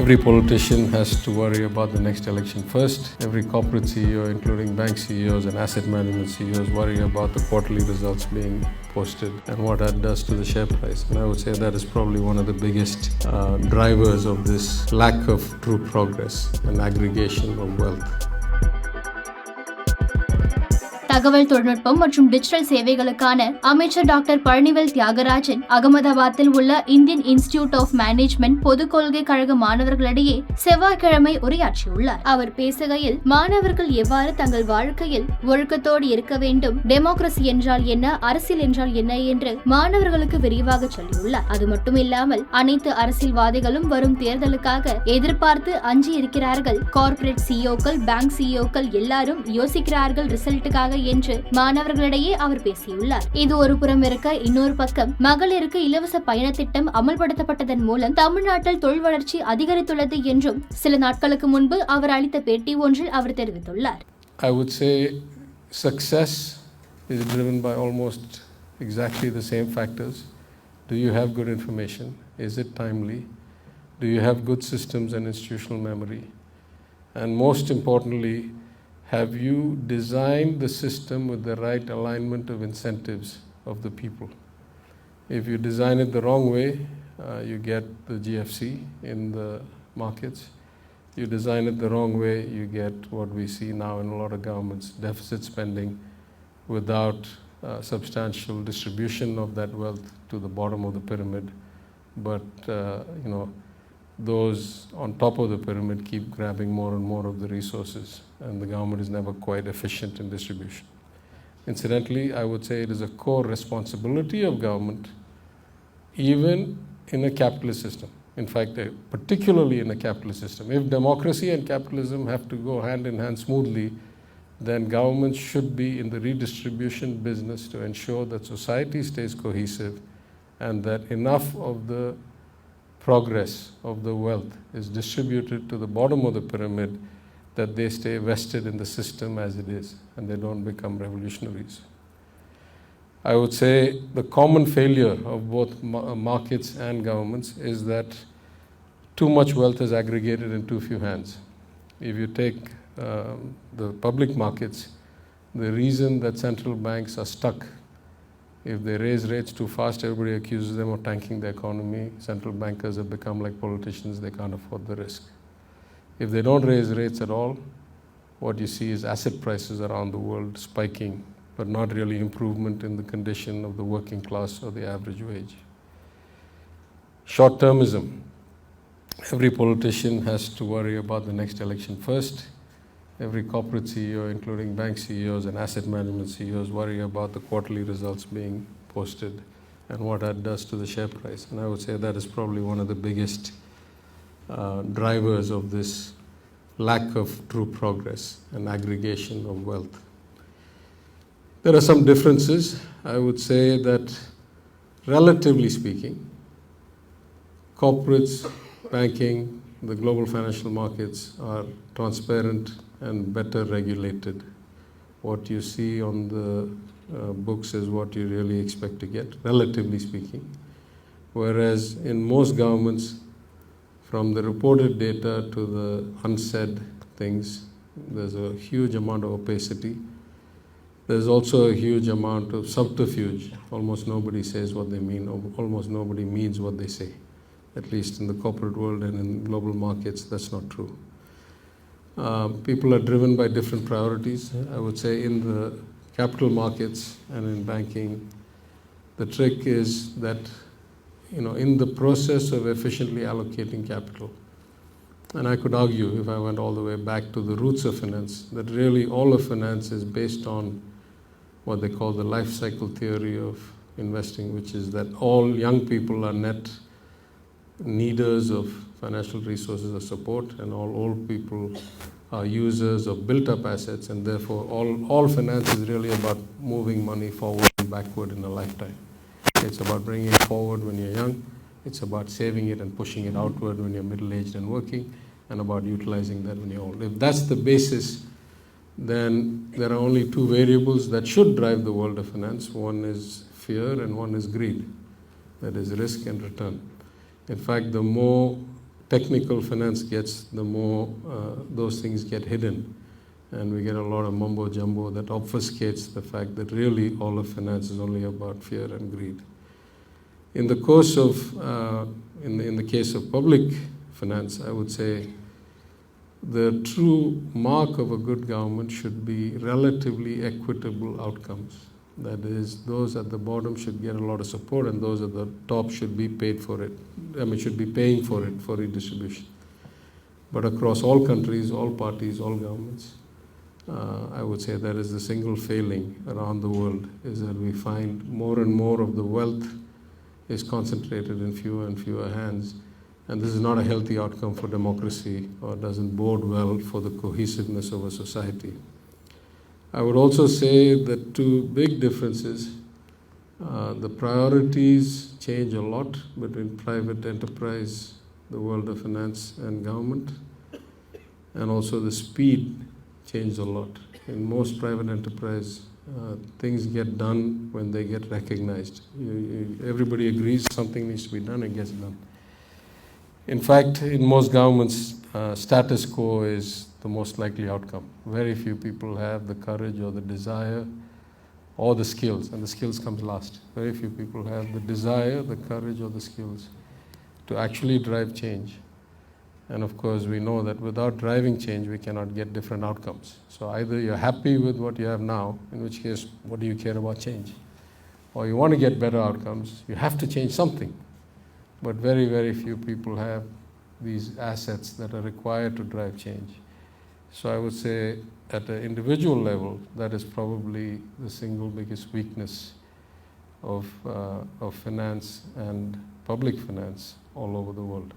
Every politician has to worry about the next election first. Every corporate CEO, including bank CEOs and asset management CEOs, worry about the quarterly results being posted and what that does to the share price. And I would say that is probably one of the biggest drivers of this lack of true progress and aggregation of wealth. தகவல் தொழில்நுட்பம் மற்றும் digital சேவைகளுக்கான அமைச்சர் doctor Palanivel Thiagarajan அகமதாபாத்தில் உள்ள Indian institute of management பொது கொள்கை கழக மாணவர்களிடையே செவ்வாய்க்கிழமை உரையாற்றியுள்ளார். அவர் பேசுகையில் மாணவர்கள் எவ்வாறு தங்கள் வாழ்க்கையில் ஒழுக்கத்தோடு இருக்க வேண்டும், டெமோக்ரசி என்றால் என்ன, அரசியல் என்றால் என்ன என்று மாணவர்களுக்கு விரிவாக சொல்லியுள்ளார். அது மட்டுமில்லாமல் அனைத்து அரசியல்வாதிகளும் வரும் தேர்தலுக்காக எதிர்பார்த்து அஞ்சி இருக்கிறார்கள். கார்ப்பரேட் சிஇஓக்கள், பேங்க் சிஇஓக்கள் எல்லாரும் யோசிக்கிறார்கள் ரிசல்ட்டுக்காக என்று மாணவர்களிடையே அவர் பேசியுள்ளார். இது ஒரு புறம் இருக்க, இன்னொரு பக்கம் மகளிருக்கு இலவச பயண திட்டம் அமல்படுத்தப்பட்டதன் மூலம் தமிழ்நாட்டில் தொழில் வளர்ச்சி அதிகரித்துள்ளது என்றும் சில நாட்களுக்கு முன்பு அவர் அளித்த பேட்டி ஒன்றில் அவர் தெரிவித்துள்ளார். I would say success is driven by almost exactly the same factors. Do you have good information? Is it timely? Do you have good systems and institutional memory? And most importantly, have you designed the system with the right alignment of incentives of the people? If you design it the wrong way, you get the GFC in the markets. You design it the wrong way, you get what we see now in a lot of governments, deficit spending without substantial distribution of that wealth to the bottom of the pyramid. But those on top of the pyramid keep grabbing more and more of the resources, and the government is never quite efficient in distribution. Incidentally, I would say it is a core responsibility of government, even in a capitalist system. In fact, particularly in a capitalist system. If democracy and capitalism have to go hand in hand smoothly, then government should be in the redistribution business to ensure that society stays cohesive and that enough of the progress of the wealth is distributed to the bottom of the pyramid, that they stay vested in the system as it is and they don't become revolutionaries. I would say the common failure of both markets and governments is that too much wealth is aggregated in too few hands. If you take the public markets, the reason that central banks are stuck, if they raise rates too fast, everybody accuses them of tanking the economy. Central bankers have become like politicians, they can't afford the risk. If they don't raise rates at all, what you see is asset prices around the world spiking, but not really improvement in the condition of the working class or the average wage. Short-termism. Every politician has to worry about the next election first. Every corporate CEO, including bank CEOs and asset management CEOs, worry about the quarterly results being posted and what that does to the share price. And I would say that is probably one of the biggest drivers of this lack of true progress and aggregation of wealth. There are some differences. I would say that, relatively speaking, corporates, banking, the global financial markets are transparent and better regulated. What you see on the books is what you really expect to get, relatively speaking. Whereas in most governments, from the reported data to the unsaid things, there's a huge amount of opacity. There's also a huge amount of subterfuge. Almost nobody says what they mean, or almost nobody means what they say. At least in the corporate world and in global markets, that's not true. People are driven by different priorities. I would say in the capital markets and in banking, the trick is that in the process of efficiently allocating capital, and I could argue, if I went all the way back to the roots of finance, that really all of finance is based on what they call the life cycle theory of investing, which is that all young people are net needers of financial resources or support, and all old people are users of built-up assets, and therefore all finance is really about moving money forward and backward in a lifetime. It's about bringing it forward when you're young, it's about saving it and pushing it outward when you're middle-aged and working, and about utilizing that when you're old. If that's the basis, then there are only two variables that should drive the world of finance. One is fear and one is greed. That is risk and return. In fact, the more technical finance gets, the more those things get hidden. And we get a lot of mumbo jumbo that obfuscates the fact that really all of finance is only about fear and greed. In the course of, in the case of public finance, I would say the true mark of a good government should be relatively equitable outcomes. That is, those at the bottom should get a lot of support and those at the top should be paid for it. Should be paying for it, for redistribution. But across all countries, all parties, all governments, I would say that is the single failing around the world, is that we find more and more of the wealth is concentrated in fewer and fewer hands. And this is not a healthy outcome for democracy or doesn't bode well for the cohesiveness of a society. I would also say that two big differences, the priorities change a lot between private enterprise, the world of finance and government, and also the speed changed a lot. In most private enterprise, things get done when they get recognized. Everybody agrees something needs to be done, it gets done. In fact, in most governments, status quo is the most likely outcome. Very few people have the courage or the desire or the skills, and the skills comes last. Very few people have the desire, the courage or the skills to actually drive change. And of course, we know that without driving change, we cannot get different outcomes. So either you're happy with what you have now, in which case, what do you care about change? Or you want to get better outcomes, you have to change something. But very, very few people have these assets that are required to drive change. So I would say at an individual level, that is probably the single biggest weakness of finance and public finance all over the world.